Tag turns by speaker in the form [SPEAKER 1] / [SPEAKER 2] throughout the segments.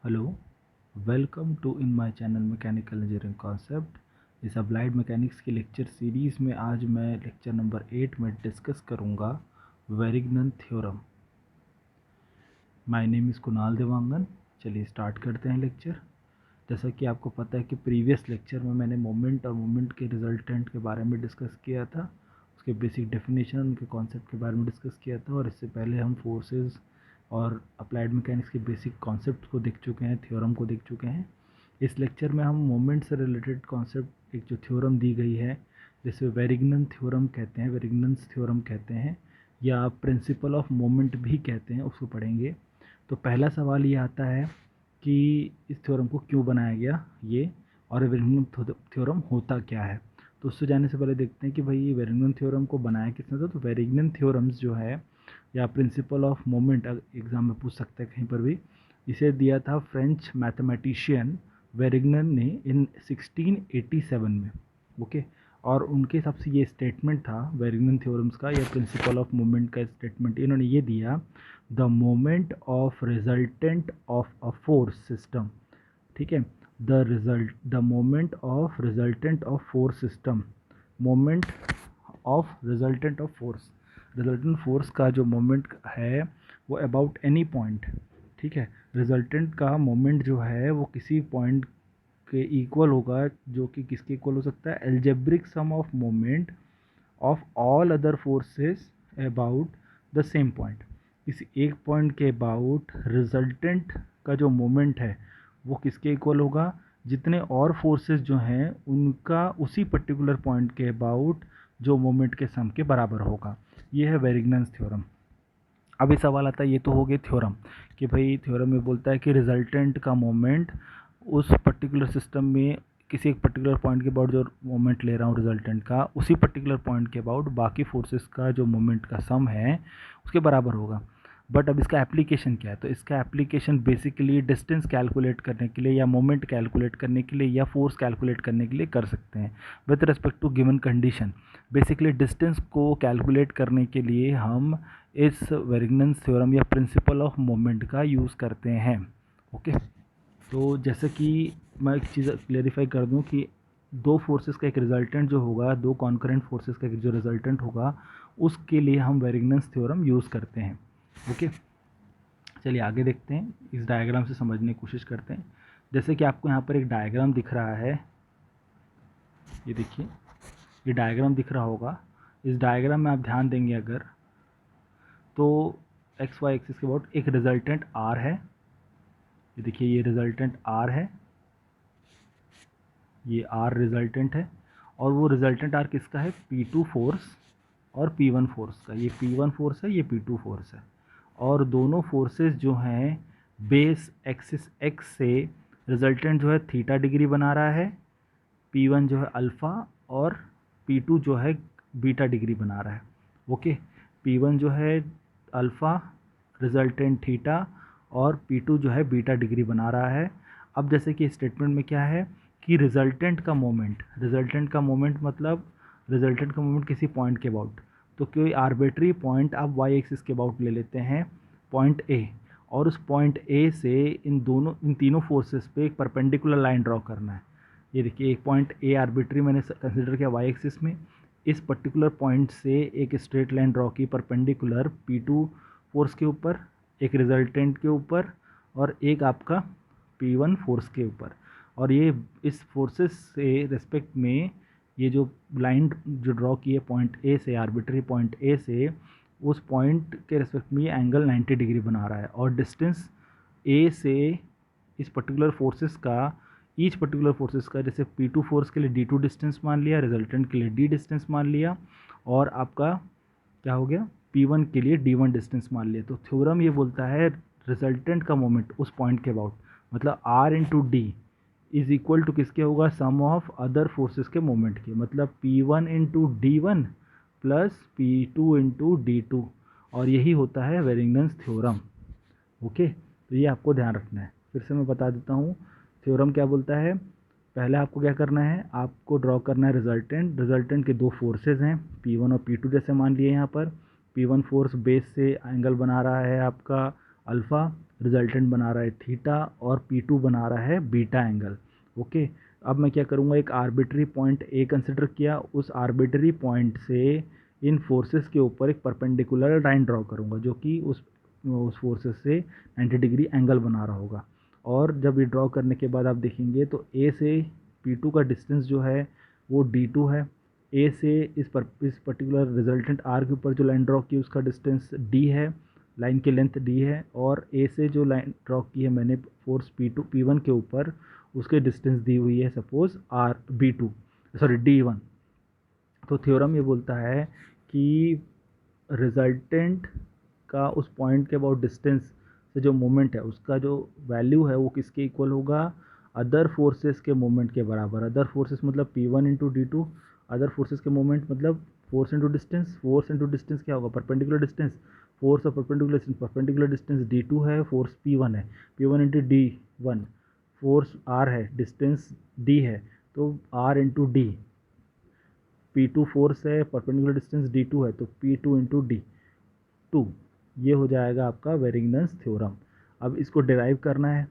[SPEAKER 1] Hello, welcome to in my channel mechanical engineering concept. इस applied mechanics की lecture series में आज मैं लेक्चर नंबर 8 में डिस्कस करूँगा Varignon theorem. My name is Kunal Dewangan. चलिए स्टार्ट करते हैं लेक्चर। जैसा कि आपको पता है कि प्रीवियस लेक्चर में मैंने मोमेंट और मोमेंट के रिजल्टेंट के बारे में डिस्कस किया था, उसके बेसिक डेफिनेशन, उनके कॉन्सेप्ट के बारे में डिस्कस किया था। और इससे पहले हम फोर्सेस और अप्लाइड मैकेनिक्स के बेसिक कॉन्सेप्ट को देख चुके हैं, थ्योरम को देख चुके हैं। इस लेक्चर में हम मोमेंट से रिलेटेड कॉन्सेप्ट, एक जो थ्योरम दी गई है जिसे वेरिग्नन थ्योरम कहते हैं, वेरिग्नन्स थ्योरम कहते हैं, या प्रिंसिपल ऑफ मोमेंट भी कहते हैं, उसको पढ़ेंगे। तो पहला सवाल ये आता है कि इस थ्योरम को क्यों बनाया गया ये, और वेरिग्नन थ्योरम होता क्या है। तो उससे जाने से पहले देखते हैं कि भाई ये वेरिग्नन थ्योरम को बनाया किसने था। तो वेरिग्नन थ्योरम्स जो है, या प्रिंसिपल ऑफ मोमेंट, एग्जाम में पूछ सकते हैं कहीं पर भी, इसे दिया था फ्रेंच मैथमेटिशियन वेरिग्नन ने इन 1687 में। ओके, और उनके हिसाब से ये स्टेटमेंट था वेरिग्नन थ्योरम्स का, या प्रिंसिपल ऑफ मोमेंट का स्टेटमेंट। इन्होंने ये दिया, the moment of resultant of a force system, ठीक है, the moment of resultant of force system, moment of resultant of force, resultant force का जो मोमेंट है वो अबाउट एनी पॉइंट, ठीक है। रिजल्टेंट का मोमेंट जो है वो किसी पॉइंट के इक्वल होगा, जो कि किसके इक्वल हो सकता है, algebraic sum of moment of all other forces about the same point. इस एक पॉइंट के अबाउट रिजल्टेंट का जो मोमेंट है वो किसके इक्वल होगा, जितने और फोर्सेस जो हैं उनका उसी पर्टिकुलर पॉइंट के अबाउट जो मोमेंट के सम के बराबर होगा। ये है वेरिग्नन्स थ्योरम। अभी सवाल आता है, ये तो हो गए थ्योरम, कि भाई थ्योरम में बोलता है कि रिजल्टेंट का मोमेंट उस पर्टिकुलर सिस्टम में किसी एक पर्टिकुलर पॉइंट के अबाउट जो मोमेंट ले रहा हूँ रिजल्टेंट का, उसी पर्टिकुलर पॉइंट के अबाउट बाकी फोर्सेस का जो मोमेंट का सम है उसके बराबर होगा। बट अब इसका एप्लीकेशन क्या है, तो इसका एप्लीकेशन बेसिकली डिस्टेंस कैलकुलेट करने के लिए, या मोमेंट कैलकुलेट करने के लिए, या फोर्स कैलकुलेट करने के लिए कर सकते हैं with respect to given condition. Basically distance को कैलकुलेट करने के लिए हम इस वेरिग्नन्स थ्योरम या प्रिंसिपल ऑफ मोमेंट का यूज़ करते हैं। ओके, तो जैसे कि मैं एक चीज़ क्लेरिफाई कर दूं कि दो फोर्सेस का एक रिजल्टेंट जो होगा, दो कॉन्करेंट फोर्सेस का एक जो रिजल्टेंट होगा, उसके लिए हम वेरिग्नन्स थ्योरम यूज़ करते हैं। ओके, चलिए आगे देखते हैं, इस डायग्राम से समझने की कोशिश करते हैं। जैसे कि आपको यहाँ पर एक डायग्राम दिख रहा है, ये देखिए, ये डायग्राम दिख रहा होगा। इस डायग्राम में आप ध्यान देंगे अगर, तो एक्स वाई एक्सिस के अबाउट एक रिजल्टेंट आर है। ये देखिए, ये रिजल्टेंट आर है, ये आर रिजल्टेंट है, और वो रिजल्टेंट आर किसका है, P2 फोर्स और P1 फोर्स का। ये P1 फोर्स है, ये P2 फोर्स है, और दोनों फोर्सेस जो हैं बेस एक्सिस एक्स से रिजल्टेंट जो है थीटा डिग्री बना रहा है, P1 जो है अल्फ़ा, और P2 जो है बीटा डिग्री बना रहा है। ओके, P1 जो है अल्फ़ा, रिजल्टेंट थीटा, और P2 जो है बीटा डिग्री बना रहा है। अब जैसे कि स्टेटमेंट में क्या है कि रिजल्टेंट का मोमेंट, रिजल्टेंट का मोमेंट मतलब रिजल्टेंट का मोमेंट किसी पॉइंट के अबाउट, तो कोई आर्बिट्री पॉइंट आप वाई एक्सिस के अबाउट ले लेते हैं, पॉइंट ए, और उस पॉइंट ए से इन तीनों फोर्सेस पे एक परपेंडिकुलर लाइन ड्रॉ करना है। ये देखिए, एक पॉइंट ए आर्बिट्री मैंने कंसिडर किया वाई एक्सिस में, इस पर्टिकुलर पॉइंट से एक स्ट्रेट लाइन ड्रॉ की परपेंडिकुलर P2 फोर्स के ऊपर, एक रिजल्टेंट के ऊपर, और एक आपका P1 फोर्स के ऊपर। और ये इस फोर्सेस से रिस्पेक्ट में ये जो लाइन जो ड्रॉ की है पॉइंट ए से, आर्बिट्री पॉइंट ए से, उस पॉइंट के रिस्पेक्ट में ये एंगल 90 डिग्री बना रहा है। और डिस्टेंस ए से इस पर्टिकुलर फोर्सेस का, ईच पर्टिकुलर फोर्सेस का, जैसे P2 फोर्स के लिए D2 डिस्टेंस मान लिया, रिजल्टेंट के लिए D डिस्टेंस मान लिया, और आपका क्या हो गया, P1 के लिए D1 डिस्टेंस मान लिया। तो थ्योरम ये बोलता है रिजल्टेंट का मोमेंट उस पॉइंट के अबाउट, मतलब R into D is equal to किसके होगा, सम ऑफ अदर फोर्सेस के मोमेंट के, मतलब P1 into D1 plus P2 into D2, और यही होता है वेरिग्नन्स थ्योरम। ओके, तो ये आपको ध्यान रखना है। फिर से मैं बता देता हूँ थ्योरम क्या बोलता है। पहले आपको क्या करना है, आपको ड्रॉ करना है रिजल्टेंट। रिजल्टेंट के दो फोर्सेज हैं, P1 और P2, जैसे मान लिए यहाँ पर P1 फोर्स बेस से एंगल बना रहा है आपका अल्फ़ा, रिजल्टेंट बना रहा है थीटा और P2 बना रहा है बीटा एंगल। ओके, अब मैं क्या करूँगा, एक आर्बिट्री पॉइंट ए कंसिडर किया, उस आर्बिट्री पॉइंट से इन फोर्सेस के ऊपर एक परपेंडिकुलर लाइन ड्रॉ करूँगा जो कि उस फोर्सेस से 90 डिग्री एंगल बना रहा होगा। और जब ये ड्रॉ करने के बाद आप देखेंगे तो ए से P2 का डिस्टेंस जो है वो D2 है। ए से इस पर्टिकुलर रिजल्टेंट आर के ऊपर जो लाइन ड्रॉ की उसका डिस्टेंस D है, लाइन की लेंथ D है। और ए से जो लाइन ड्रॉ की है मैंने फोर्स P1 के ऊपर, उसके डिस्टेंस दी हुई है सपोज D1। तो थ्योरम ये बोलता है कि रिजल्टेंट का उस पॉइंट के अबाउट डिस्टेंस से जो मोमेंट है उसका जो वैल्यू है वो किसके इक्वल होगा, अदर फोर्सेस के मोमेंट के बराबर। अदर फोर्सेस मतलब P1 into D2, other forces के मोमेंट मतलब force into distance. Force into distance क्या होगा, परपेंडिकुलर डिस्टेंस, फोर्स और परपेंडिकुलर डिस्टेंस D2 है, फोर्स P1 है, P1 into D1, force R है, डिस्टेंस D है, तो R into D, P2 force है, परपेंडिकुलर डिस्टेंस D2 है, तो P2 इंटू D2, ये हो जाएगा आपका वेरिंगटन्स थ्योरम। अब इसको डिराइव करना है,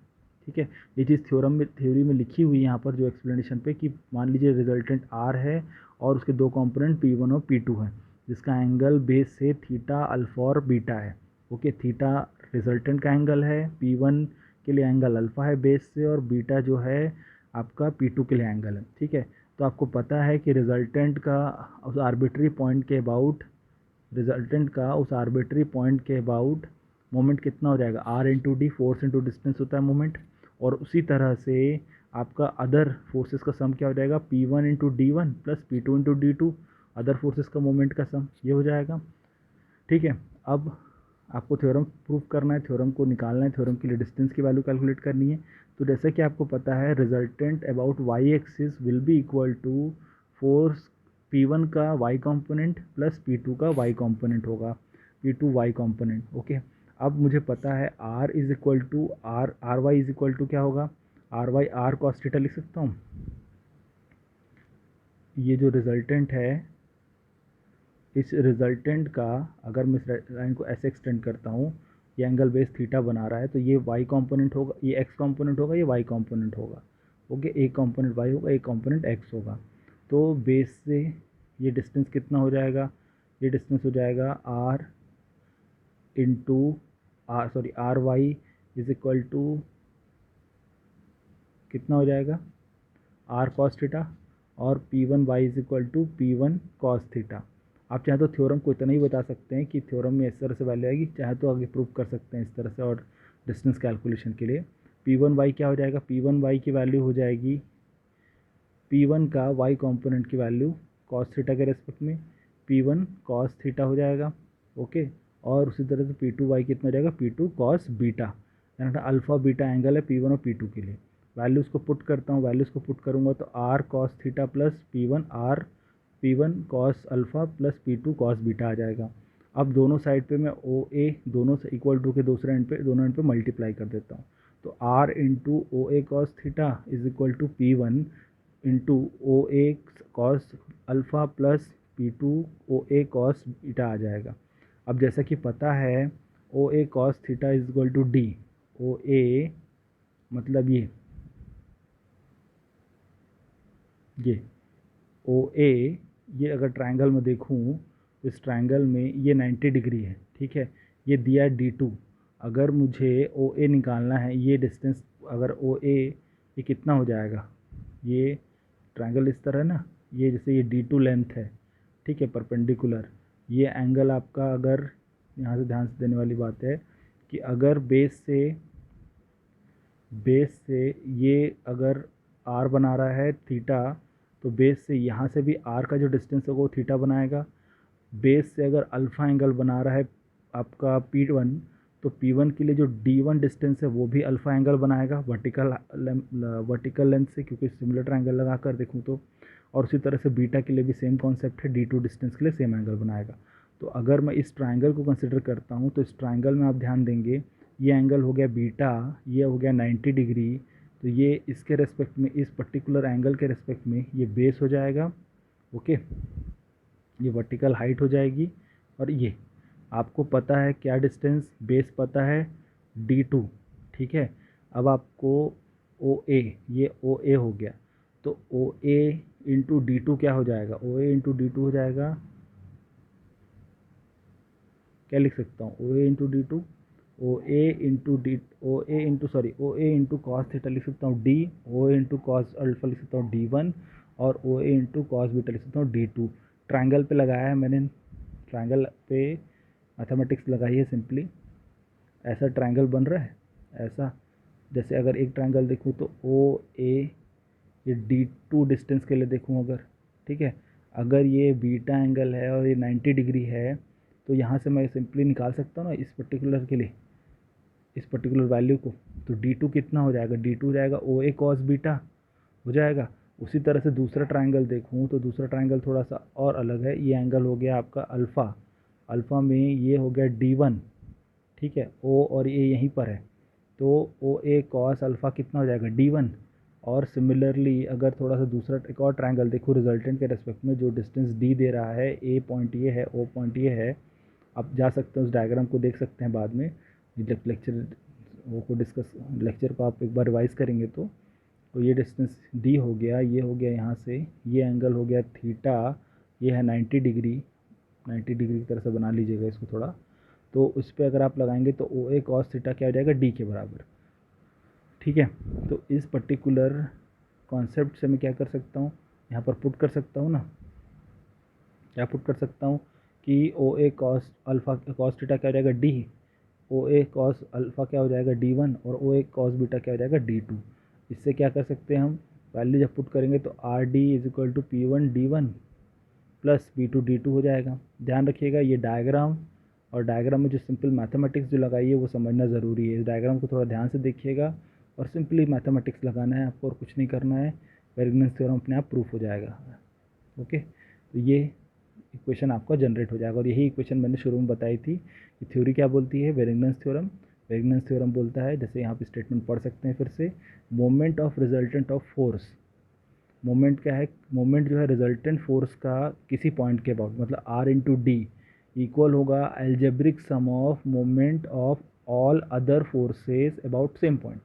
[SPEAKER 1] ठीक है। ये चीज़ थ्योरी में लिखी हुई है यहाँ पर जो एक्सप्लेनेशन पे, कि मान लीजिए रिजल्टेंट R है और उसके दो कंपोनेंट P1 और P2 हैं, जिसका एंगल बेस से थीटा, अल्फा और बीटा है। ओके, थीटा रिजल्टेंट का एंगल है, P1 के लिए एंगल अल्फा है बेस से, और बीटा जो है आपका P2 के लिए एंगल है, ठीक है। तो आपको पता है कि रिजल्टेंट का उस आर्बिट्री पॉइंट के अबाउट मोमेंट कितना हो जाएगा, R into D, force into distance होता है मोमेंट। और उसी तरह से आपका अदर फोर्सेस का सम क्या हो जाएगा, P1 into D1 plus P2 into D2, other forces का मोमेंट का सम, ये हो जाएगा, ठीक है। अब आपको थ्योरम प्रूव करना है, थ्योरम को निकालना है, थ्योरम के लिए डिस्टेंस की वैल्यू कैलकुलेट करनी है। तो जैसे कि आपको पता है resultant about Y axis will be equal to force P1 का y कंपोनेंट प्लस P2 का y कंपोनेंट होगा, P2 y कंपोनेंट। ओके, अब मुझे पता है R is equal to R Y is equal to क्या होगा, R Y R cos theta लिख सकता हूँ। ये जो रिजल्टेंट है, इस रिजल्टेंट का अगर मैं इस लाइन को ऐसे एक्सटेंड करता हूँ, ये एंगल बेस थीटा बना रहा है, तो ये y कंपोनेंट होगा, ये x कंपोनेंट होगा, ये y कंपोनेंट होगा। ओके, एक कंपोनेंट y होगा, एक कंपोनेंट x होगा। तो बेस से ये डिस्टेंस कितना हो जाएगा, ये डिस्टेंस हो जाएगा r into R Y is equal to कितना हो जाएगा, r cos थीटा, और P1 y is equal to P1 cos theta. आप चाहे तो थ्योरम को इतना ही बता सकते हैं कि थ्योरम में इस तरह से वैल्यू आएगी, चाहे तो आगे प्रूव कर सकते हैं इस तरह से। और डिस्टेंस कैलकुलेशन के लिए P1 y क्या हो जाएगा, P1 y की वैल्यू हो जाएगी P1 का y कंपोनेंट की वैल्यू cos थीटा के रेस्पेक्ट में P1 cos थीटा हो जाएगा। ओके, और उसी तरह से P2 y कितना हो जाएगा, P2 cos बीटा, यानी अल्फा बीटा एंगल है P1 और P2 के लिए। वैल्यूज़ को पुट करता हूँ, वैल्यूज़ को पुट करूँगा तो r cos theta plus P1 cos alpha plus P2 cos beta आ जाएगा। अब दोनों साइड पे मैं OA दोनों से इक्वल टू के दोनों एंड पे मल्टीप्लाई कर देता हूँ। तो r into OA cos theta is equal to P1 into OA cos alpha plus P2 OA cos beta आ जाएगा। अब जैसा कि पता है OA cos theta is equal to D, OA मतलब ये OA, ये अगर ट्रायंगल में देखूँ तो इस ट्रायंगल में ये 90 डिग्री है, ठीक है। ये दिया है D2, अगर मुझे OA निकालना है, ये डिस्टेंस अगर OA ये कितना हो जाएगा, ये ट्रायंगल इस तरह ना, ये जैसे ये D2 लेंथ है, ठीक है, परपेंडिकुलर। ये एंगल आपका, अगर यहाँ से ध्यान से देने वाली बात है कि अगर बेस से ये अगर R बना रहा है थीटा, तो बेस से यहाँ से भी R का जो डिस्टेंस होगा वो थीटा बनाएगा। बेस से अगर अल्फ़ा एंगल बना रहा है आपका P1, तो P1 के लिए जो D1 डिस्टेंस है वो भी अल्फ़ा एंगल बनाएगा वर्टिकल लेंथ से, क्योंकि सिमिलर ट्रायंगल लगा कर देखूँ तो। और उसी तरह से बीटा के लिए भी सेम कॉन्सेप्ट है, D2 डिस्टेंस के लिए सेम एंगल बनाएगा। तो अगर मैं इस ट्रायंगल को कंसिडर करता हूँ तो इस ट्रायंगल में आप ध्यान देंगे, ये एंगल हो गया बीटा, ये हो गया 90 डिग्री, तो ये इसके रेस्पेक्ट में, इस पर्टिकुलर एंगल के रेस्पेक्ट में ये बेस हो जाएगा। ओके, ये वर्टिकल हाइट हो जाएगी। और ये आपको पता है क्या डिस्टेंस, बेस पता है D2, ठीक है। अब आपको ओ ए, ये ओ ए हो गया, तो O A into D two क्या हो जाएगा, O A into D two हो जाएगा, क्या लिख सकता हूँ, O A into D two, O A into D, O A into sorry O A into cos theta लिख सकता हूँ D, O A into cos alpha लिख सकता हूँ डी वन, और O A into cos beta लिख सकता हूँ डी टू। ट्राइंगल पे लगाया है मैंने, ट्राइंगल पे मैथमेटिक्स लगाई है सिंपली। ऐसा ट्राइंगल बन रहा है, ऐसा, जैसे अगर एक ट्राइंगल देखूँ तो ओ ए, ये डी टू डिस्टेंस के लिए देखूँ अगर, ठीक है, अगर ये बीटा एंगल है और ये 90 डिग्री है, तो यहाँ से मैं सिंपली निकाल सकता हूँ ना इस पर्टिकुलर के लिए, इस पर्टिकुलर वैल्यू को। तो डी टू कितना हो जाएगा, डी टू हो जाएगा ओ ए कॉस बीटा हो जाएगा। उसी तरह से दूसरा ट्राइंगल देखूँ तो दूसरा ट्राइंगल थोड़ा सा और अलग है, ये एंगल हो गया आपका अल्फ़ा, अल्फ़ा में ये हो गया डी वन, ठीक है, ओ और ए यहीं पर है, तो ओ ए कॉस अल्फ़ा कितना हो जाएगा डी वन। और सिमिलरली अगर थोड़ा सा दूसरा एक और ट्राइंगल देखो रिजल्टेंट के रेस्पेक्ट में, जो डिस्टेंस डी दे रहा है, ए पॉइंट ये है, ओ पॉइंट ये है, आप जा सकते हैं उस डायग्राम को देख सकते हैं बाद में, लेक्चर वो को डिस्कस, लेक्चर को आप एक बार रिवाइज करेंगे तो ये डिस्टेंस डी हो गया, ये हो गया यहाँ से, ये एंगल हो गया थीटा, ये है 90 डिग्री, 90 डिग्री की तरह से बना लीजिएगा इसको थोड़ा। तो उस पर अगर आप लगाएंगे तो ओ ए कॉस थीटा क्या हो जाएगा, डी के बराबर, ठीक है। तो इस पर्टिकुलर कॉन्सेप्ट से मैं क्या कर सकता हूँ, यहाँ पर पुट कर सकता हूँ ना, क्या पुट कर सकता हूँ कि ओ ए कॉस अल्फ़ा कॉस थीटा क्या हो जाएगा डी, ओ ए कॉस अल्फ़ा क्या हो जाएगा डी वन, और ओ ए कॉस बीटा क्या हो जाएगा डी टू। इससे क्या कर सकते हैं हम, वैल्यू जब पुट करेंगे तो R D is equal to P one D one plus P two D two हो जाएगा। ध्यान रखिएगा ये डायग्राम, और डायग्राम में जो सिंपल मैथमेटिक्स जो लगाई है वो समझना ज़रूरी है। इस डायग्राम को थोड़ा ध्यान से देखिएगा और सिंपली मैथमेटिक्स लगाना है आपको और कुछ नहीं करना है, वेरिगनेंस थ्योरम अपने आप प्रूफ हो जाएगा। ओके, तो ये इक्वेशन आपका जनरेट हो जाएगा, और यही इक्वेशन मैंने शुरू में बताई थी कि थ्योरी क्या बोलती है, वेरिगनेंस थ्योरम। वेरिगनेंस थ्योरम बोलता है, जैसे यहाँ पे स्टेटमेंट पढ़ सकते हैं फिर से, moment of resultant of force, moment क्या है, मोमेंट जो है रिजल्टेंट फोर्स का किसी पॉइंट के अबाउट, मतलब आर इंटू डी इक्वल होगा algebraic sum of moment of all other forces about same point.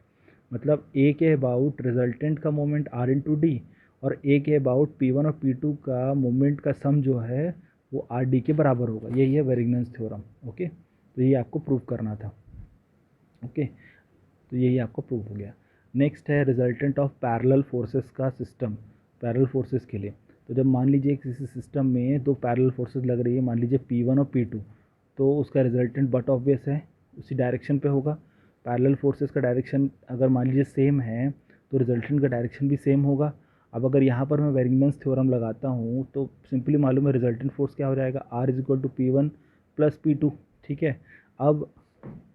[SPEAKER 1] मतलब ए के अबाउट रिजल्टेंट का मोमेंट आर इंटू डी, और ए के अबाउट पी वन और पी टू का मोमेंट का सम जो है वो आर डी के बराबर होगा। यही है वेरिगनेंस थ्योरम। ओके, तो ये आपको प्रूव करना था। ओके, तो यही आपको प्रूव हो गया। नेक्स्ट है रिजल्टेंट ऑफ पैरेलल फोर्सेस का सिस्टम, पैरेलल फोर्सेस के लिए। तो जब मान लीजिए किसी सिस्टम में दो पैरेलल फोर्सेस लग रही है, मान लीजिए P1 और P2, तो उसका रिजल्टेंट बट ऑब्वियस है उसी डायरेक्शन पे होगा। पैरेलल फोर्सेस का डायरेक्शन अगर मान लीजिए सेम है तो रिजल्टेंट का डायरेक्शन भी सेम होगा। अब अगर यहाँ पर मैं वेरिगनेंस थ्योरम लगाता हूँ तो सिंपली मालूम है रिजल्टेंट फोर्स क्या हो जाएगा, R is equal to P1 plus P2, ठीक है। अब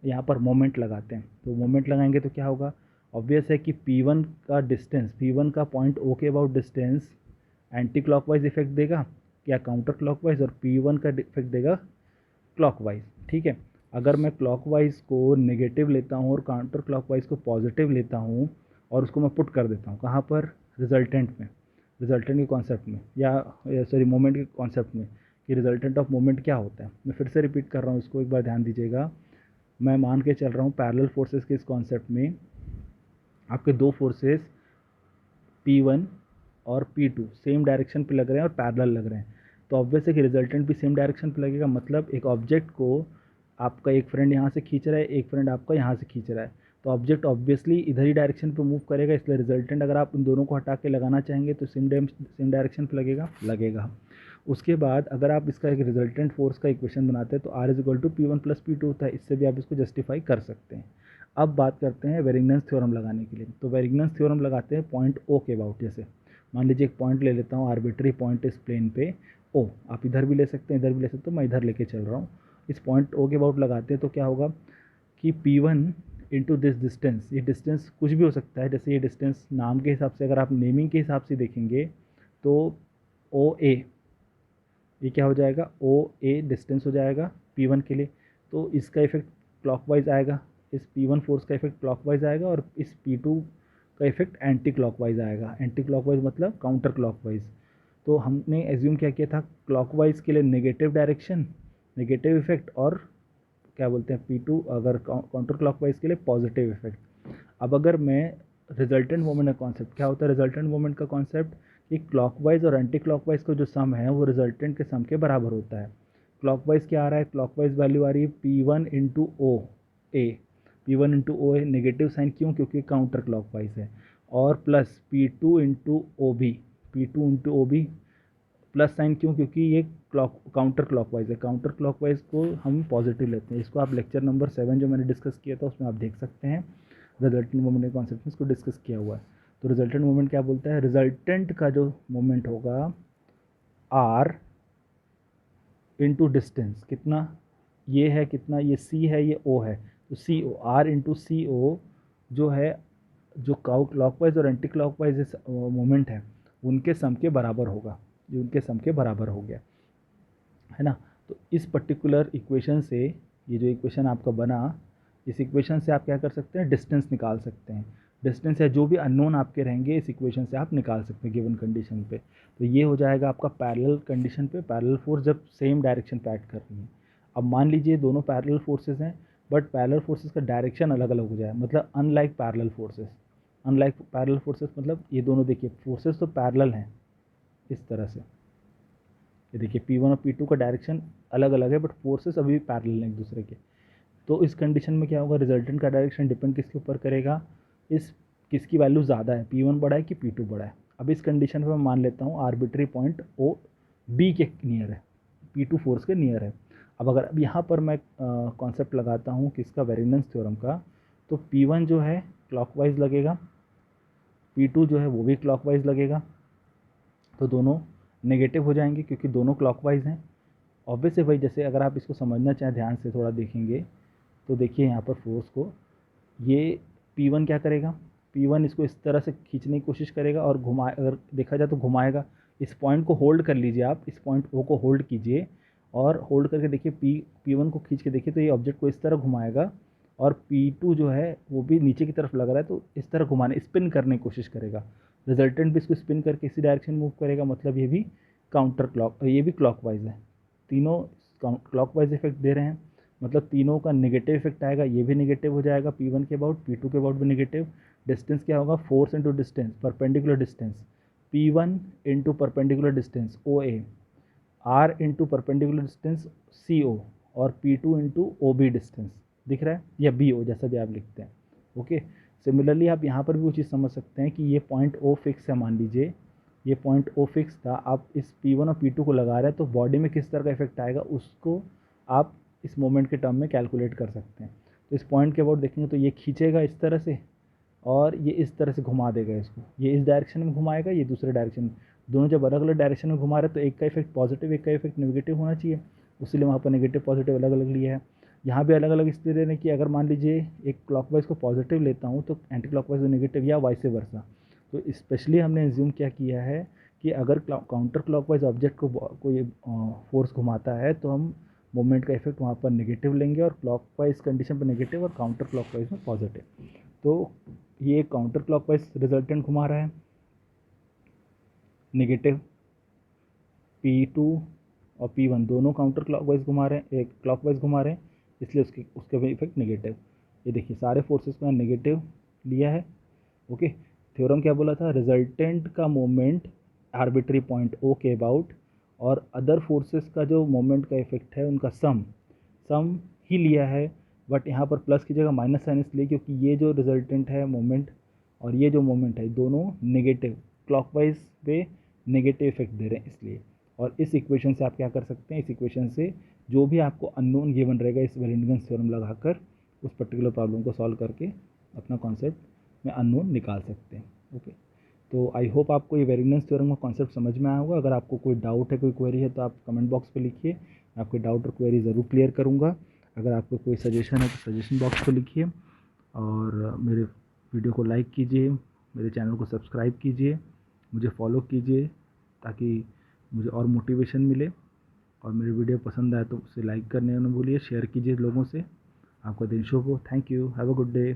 [SPEAKER 1] यहाँ पर मोमेंट लगाते हैं, तो मोमेंट लगाएंगे तो क्या होगा, ऑब्वियस है कि P1 का डिस्टेंस, P1 का पॉइंट O के about distance anti clockwise effect देगा या काउंटर क्लॉकवाइज, और P1 का इफेक्ट देगा क्लॉकवाइज, ठीक है। अगर मैं क्लॉकवाइज को नेगेटिव लेता हूँ और काउंटर क्लॉकवाइज को पॉजिटिव लेता हूँ और उसको मैं पुट कर देता हूँ कहाँ पर, रिजल्टेंट में, रिजल्टेंट के कॉन्सेप्ट में, या सॉरी मोमेंट के कॉन्सेप्ट में, कि रिजल्टेंट ऑफ मोमेंट क्या होता है। मैं फिर से रिपीट कर रहा हूँ इसको, एक बार ध्यान दीजिएगा। मैं मान के चल रहा हूँ पैरेलल फोर्सेस के इस कॉन्सेप्ट में आपके दो फोर्सेस P1 और P2 सेम डायरेक्शन पे लग रहे हैं और पैरेलल लग रहे हैं, तो ऑब्वियस है कि रिजल्टेंट भी सेम डायरेक्शन पे लगेगा। मतलब एक ऑब्जेक्ट को आपका एक फ्रेंड यहाँ से खींच रहा है, एक फ्रेंड आपका यहाँ से खींच रहा है, तो ऑब्जेक्ट ऑब्वियसली इधर ही डायरेक्शन पे मूव करेगा, इसलिए रिजल्टेंट अगर आप इन दोनों को हटा के लगाना चाहेंगे तो सेम डायरेक्शन पे लगेगा। उसके बाद अगर आप इसका एक रिजल्टेंट फोर्स का इक्वेशन बनाते हैं तो R is equal to P1 plus P2 होता है, इससे भी आप इसको जस्टिफाई कर सकते हैं। अब बात करते हैं वेरिगनेंस थ्योरम लगाने के लिए। तो वेरिगनेंस थ्योरम लगाते हैं पॉइंट O के अबाउट, जैसे मान लीजिए एक पॉइंट ले लेता हूँ, आर्बिट्री पॉइंट इस प्लेन पे O, आप इधर भी ले सकते हैं, इधर भी ले सकते हो, मैं इधर लेके चल रहा हूँ। इस पॉइंट O के अबाउट लगाते हैं तो क्या होगा कि P1 इंटू दिस डिस्टेंस, ये डिस्टेंस कुछ भी हो सकता है, जैसे ये डिस्टेंस नाम के हिसाब से, अगर आप नेमिंग के हिसाब से देखेंगे तो OA, ये क्या हो जाएगा, OA डिस्टेंस हो जाएगा P1 के लिए, तो इसका इफेक्ट क्लॉकवाइज आएगा, इस P1 फोर्स का इफेक्ट क्लॉकवाइज आएगा, और इस P2 का इफेक्ट एंटी क्लॉकवाइज आएगा। एंटी क्लॉकवाइज मतलब काउंटर क्लॉकवाइज। तो हमने एज्यूम क्या किया था, क्लॉकवाइज के लिए नेगेटिव डायरेक्शन, नेगेटिव इफेक्ट, और क्या बोलते हैं P2 अगर काउंटर क्लॉकवाइज के लिए पॉजिटिव इफेक्ट। अब अगर मैं रिजल्टेंट मोमेंट का कॉन्सेप्ट क्या होता है, रिजल्टेंट मोमेंट का कॉन्सेप्ट कि क्लॉकवाइज और एंटी क्लॉकवाइज का जो सम है वो रिजल्टेंट के सम के बराबर होता है। क्लॉकवाइज क्या आ रहा है, क्लॉकवाइज वैल्यू आ रही है P1 into O A, P1 into O A, negative sign क्यों, क्योंकि काउंटर क्लॉकवाइज है, और plus P2 into O B, P2 into O B plus sign क्यों, क्योंकि ये काउंटर क्लॉकवाइज है, काउंटर क्लॉकवाइज को हम पॉजिटिव लेते हैं। इसको आप लेक्चर नंबर 7 जो मैंने डिस्कस किया था उसमें आप देख सकते हैं, रिजल्टेंट मोमेंट के कॉन्सेप्ट में इसको डिस्कस किया हुआ है। तो रिजल्टेंट मोमेंट क्या बोलता है, रिजल्टेंट का जो मोमेंट होगा आर इंटू डिस्टेंस, कितना ये है, कितना ये सी है, ये ओ है, तो सी ओ, आर इंटू सी ओ जो है, जो क्लॉकवाइज और एंटी क्लॉकवाइज मोमेंट है उनके सम के बराबर होगा, जो उनके सम के बराबर हो गया है ना। तो इस पर्टिकुलर इक्वेशन से, ये जो इक्वेशन आपका बना, इस इक्वेशन से आप क्या कर सकते हैं, डिस्टेंस निकाल सकते हैं। डिस्टेंस या जो भी अननोन आपके रहेंगे इस इक्वेशन से आप निकाल सकते हैं गिवन कंडीशन पे। तो ये हो जाएगा आपका पैरेलल कंडीशन पे, पैरेलल फोर्स जब सेम डायरेक्शन पे एक्ट कर रही है। अब मान लीजिए दोनों पैरेलल फोर्सेस हैं बट पैरेलल फोर्सेस का डायरेक्शन अलग अलग हो जाए, मतलब unlike parallel forces, unlike parallel forces मतलब ये दोनों देखिए फोर्सेस तो पैरेलल हैं इस तरह से, ये देखिए P1 और P2 का डायरेक्शन अलग अलग है बट फोर्सेस अभी भी पैरेलल हैं एक दूसरे के। तो इस कंडीशन में क्या होगा, रिजल्टेंट का डायरेक्शन डिपेंड किसके ऊपर करेगा, इस किसकी वैल्यू ज़्यादा है, P1 बड़ा है कि P2 बड़ा है। अब इस कंडीशन में मैं मान लेता हूँ आर्बिट्री पॉइंट ओ बी के नियर है, P2 फोर्स के नियर है। अब अगर अब यहाँ पर मैं कॉन्सेप्ट लगाता हूँ किसका, वेरिनेंस थ्योरम का, तो P1 जो है क्लॉकवाइज लगेगा, P2 जो है वो भी क्लॉकवाइज लगेगा, तो दोनों नेगेटिव हो जाएंगे क्योंकि दोनों क्लॉकवाइज हैं। ऑब्वियस है भाई, जैसे अगर आप इसको समझना चाहें ध्यान से थोड़ा देखेंगे तो देखिए यहाँ पर फोर्स को, ये P1 क्या करेगा, P1 इसको इस तरह से खींचने की कोशिश करेगा और अगर देखा जाए तो घुमाएगा। इस पॉइंट को होल्ड कर लीजिए आप, इस पॉइंट O को होल्ड कीजिए और होल्ड करके देखिए P1 को खींच के देखिए तो ये ऑब्जेक्ट को इस तरह घुमाएगा और P2 जो है वो भी नीचे की तरफ लग रहा है तो इस तरह घुमाने, स्पिन करने की कोशिश करेगा। रिजल्टेंट भी इसको स्पिन करके इसी डायरेक्शन मूव करेगा, मतलब ये भी काउंटर क्लॉक, ये भी क्लॉकवाइज है, तीनों क्लॉकवाइज इफेक्ट दे रहे हैं, मतलब तीनों का नेगेटिव इफेक्ट आएगा, ये भी नेगेटिव हो जाएगा, P1 के अबाउट, P2 के अबाउट भी नेगेटिव। डिस्टेंस क्या होगा, force into distance, perpendicular distance, P1 into perpendicular distance OA, R into perpendicular distance CO, और P2 इंटू OB डिस्टेंस, दिख रहा है, या BO जैसा भी आप लिखते हैं। ओके, सिमिलरली आप यहाँ पर भी वो चीज़ समझ सकते हैं कि ये पॉइंट O फिक्स है, मान लीजिए ये पॉइंट O फिक्स था, आप इस P1 और P2 को लगा रहे हैं तो बॉडी में किस तरह का इफेक्ट आएगा उसको आप इस मोमेंट के टर्म में कैलकुलेट कर सकते हैं। तो इस पॉइंट के अबाउट देखेंगे तो ये खींचेगा इस तरह से और ये इस तरह से घुमा देगा इसको, ये इस डायरेक्शन में घुमाएगा, ये दूसरे डायरेक्शन में, दोनों जब अलग अलग डायरेक्शन में घुमा रहे तो एक का इफेक्ट पॉजिटिव एक का इफेक्ट नेगेटिव होना चाहिए, इसलिए वहाँ पर नेगेटिव पॉजिटिव अलग अलग लिया है। यहाँ भी अलग अलग इसलिए लेने की, अगर मान लीजिए एक क्लॉकवाइज को पॉजिटिव लेता हूँ तो एंटी क्लॉकवाइज को नेगेटिव या वाइस वर्सा। तो स्पेशली हमने एज्यूम क्या किया है कि अगर काउंटर क्लॉकवाइज ऑब्जेक्ट को कोई फोर्स घुमाता है तो हम मोमेंट का इफेक्ट वहाँ पर नेगेटिव लेंगे और क्लॉकवाइज कंडीशन पर नेगेटिव और काउंटर क्लॉकवाइज में पॉजिटिव। तो ये काउंटर क्लॉकवाइज रिजल्टेंट घुमा रहा है, नेगेटिव, P2 और P1 दोनों काउंटर क्लॉकवाइज घुमा रहे हैं, एक क्लॉकवाइज घुमा रहे हैं, इसलिए उसके भी इफेक्ट नेगेटिव। ये देखिए सारे फोर्सेस में नेगेटिव लिया है। ओके, थ्योरम क्या बोला था, रिजल्टेंट का मोमेंट आर्बिट्री पॉइंट O के अबाउट और अदर फोर्सेस का जो मोमेंट का इफेक्ट है उनका सम ही लिया है, बट यहाँ पर प्लस की जगह माइनस साइन इसलिए क्योंकि ये जो रिजल्टेंट है मोमेंट और ये जो मोमेंट है दोनों नेगेटिव, क्लॉकवाइज पे नेगेटिव इफेक्ट दे रहे हैं इसलिए। और इस इक्वेशन से आप क्या कर सकते हैं, इस इक्वेशन से जो भी आपको अननोन गिवन रहेगा इस वेरिएंस थ्योरम लगाकर उस पर्टिकुलर प्रॉब्लम को सॉल्व करके अपना कॉन्सेप्ट में अननोन निकाल सकते हैं। ओके, तो आई होप आपको ये वेरिएंस थ्योरम का कॉन्सेप्ट समझ में आया होगा। अगर आपको कोई डाउट है, कोई क्वेरी है तो आप कमेंट बॉक्स पे लिखिए, मैं आपके डाउट और क्वेरी ज़रूर क्लियर करूँगा। अगर आपको कोई सजेशन है तो सजेशन बॉक्स पे लिखिए और मेरे वीडियो को लाइक कीजिए, मेरे चैनल को सब्सक्राइब कीजिए, मुझे फॉलो कीजिए ताकि मुझे और मोटिवेशन मिले। और मेरी वीडियो पसंद आए तो उसे लाइक करने न भूलिए, शेयर कीजिए लोगों से। आपका दिन शुभ हो। Thank you, have a good day.